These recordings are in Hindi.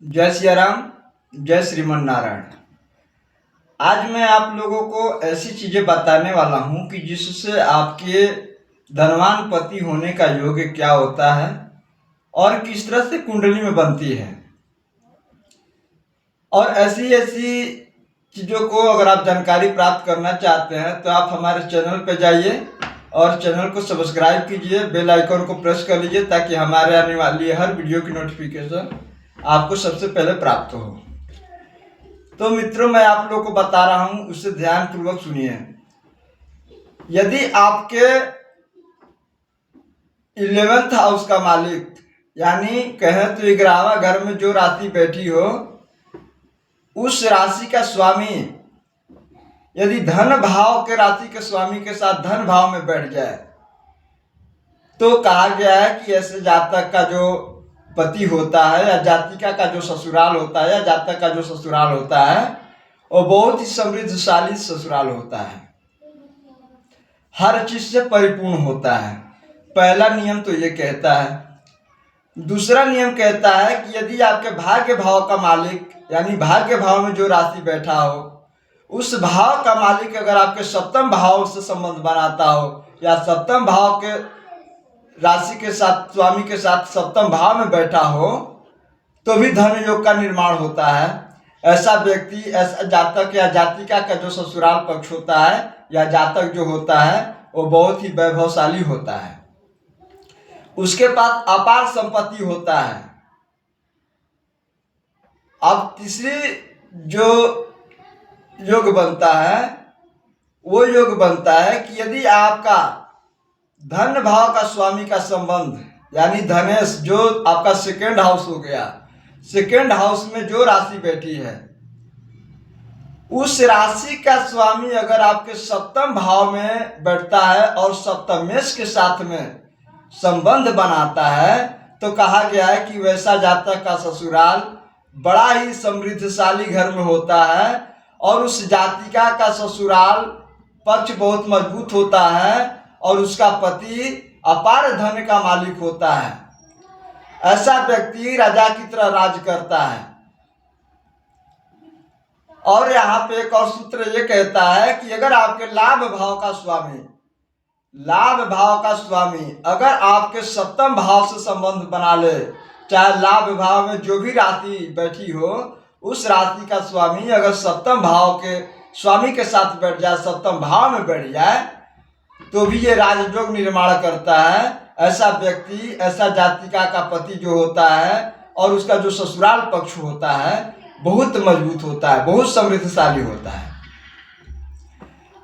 जय सिया राम, जय श्रीमन नारायण। आज मैं आप लोगों को ऐसी चीज़ें बताने वाला हूँ कि जिससे आपके धनवान पति होने का योग्य क्या होता है और किस तरह से कुंडली में बनती है। और ऐसी ऐसी चीज़ों को अगर आप जानकारी प्राप्त करना चाहते हैं तो आप हमारे चैनल पर जाइए और चैनल को सब्सक्राइब कीजिए, बेल आइकन को प्रेस कर लीजिए ताकि हमारे आने वाली हर वीडियो की नोटिफिकेशन आपको सबसे पहले प्राप्त हो। तो मित्रों, मैं आप लोगों को बता रहा हूं, उसे ध्यान पूर्वक सुनिए। यदि आपके 11th हाउस का मालिक यानी कहें तो 11वां घर में जो राशि बैठी हो, उस राशि का स्वामी यदि धन भाव के राशि के स्वामी के साथ धन भाव में बैठ जाए तो कहा गया है कि ऐसे जातक का जो पति होता है या जातिका का जो ससुराल होता है या जातक का जो ससुराल होता है वो बहुत ही समृद्धशाली ससुराल होता है, हर चीज से परिपूर्ण होता है। पहला नियम तो ये कहता है। दूसरा नियम कहता है कि यदि आपके भाग्य भाव का मालिक यानी भाग्य भाव में जो राशि बैठा हो, उस भाव का मालिक अगर आपके सप्तम भाव से संबंध बनाता हो या सप्तम भाव के राशि के साथ स्वामी के साथ सप्तम भाव में बैठा हो तो भी धन योग का निर्माण होता है। ऐसा व्यक्ति, ऐसा जातक या जातिका का जो ससुराल पक्ष होता है या जातक जो होता है वो बहुत ही वैभवशाली होता है, उसके पास अपार संपत्ति होता है। अब तीसरी जो योग बनता है वो योग बनता है कि यदि आपका धन भाव का स्वामी का संबंध यानी धनेश जो आपका सेकेंड हाउस हो गया, सेकेंड हाउस में जो राशि बैठी है, उस राशि का स्वामी अगर आपके सप्तम भाव में बैठता है और सप्तमेश के साथ में संबंध बनाता है तो कहा गया है कि वैसा जातक का ससुराल बड़ा ही समृद्धशाली घर में होता है और उस जातिका का ससुराल पक्ष बहुत मजबूत होता है और उसका पति अपार धन का मालिक होता है। ऐसा व्यक्ति राजा की तरह राज करता है। और यहाँ पे एक और सूत्र ये कहता है कि अगर आपके लाभ भाव का स्वामी अगर आपके सप्तम भाव से संबंध बना ले, चाहे लाभ भाव में जो भी राशि बैठी हो, उस राशि का स्वामी अगर सप्तम भाव के स्वामी के साथ बैठ जाए, सप्तम भाव में बैठ जाए तो भी ये राजयोग निर्माण करता है। ऐसा व्यक्ति, ऐसा जातिका का पति जो होता है और उसका जो ससुराल पक्ष होता है बहुत मजबूत होता है, बहुत समृद्धशाली होता है।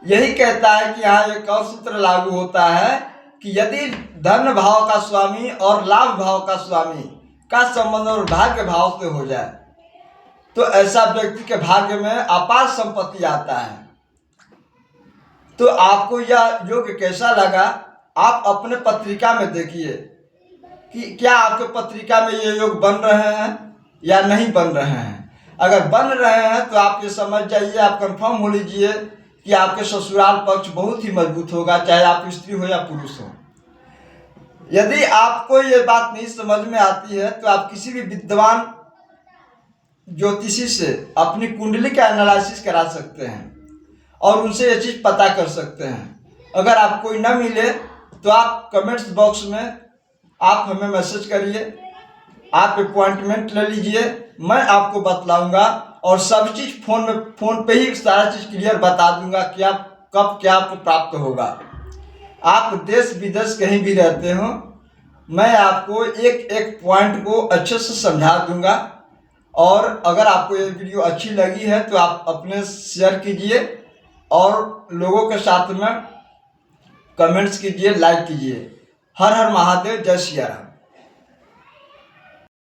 यही कहता है कि यहाँ एक और सूत्र लागू होता है कि यदि धन भाव का स्वामी और लाभ भाव का स्वामी का संबंध और भाग्य भाव से हो जाए तो ऐसा व्यक्ति के भाग्य में अपार संपत्ति आता है। तो आपको यह योग कैसा लगा, आप अपने पत्रिका में देखिए कि क्या आपके पत्रिका में ये योग बन रहे हैं या नहीं बन रहे हैं। अगर बन रहे हैं तो आप ये समझ जाइए, आप कंफर्म हो लीजिए कि आपके ससुराल पक्ष बहुत ही मजबूत होगा, चाहे आप स्त्री हो या पुरुष हो। यदि आपको ये बात नहीं समझ में आती है तो आप किसी भी विद्वान ज्योतिषी से अपनी कुंडली का एनालिसिस करा सकते हैं और उनसे ये चीज़ पता कर सकते हैं। अगर आप कोई न मिले तो आप कमेंट्स बॉक्स में आप हमें मैसेज करिए, आप अपॉइंटमेंट ले लीजिए, मैं आपको बतलाऊंगा और सब चीज़ फोन पे ही सारा चीज़ क्लियर बता दूंगा कि आप कब क्या आपको प्राप्त होगा। आप देश विदेश कहीं भी रहते हो, मैं आपको एक एक पॉइंट को अच्छे से समझा दूंगा। और अगर आपको ये वीडियो अच्छी लगी है तो आप अपने शेयर कीजिए और लोगों के साथ में कमेंट्स कीजिए, लाइक कीजिए। हर हर महादेव, जय सिया राम।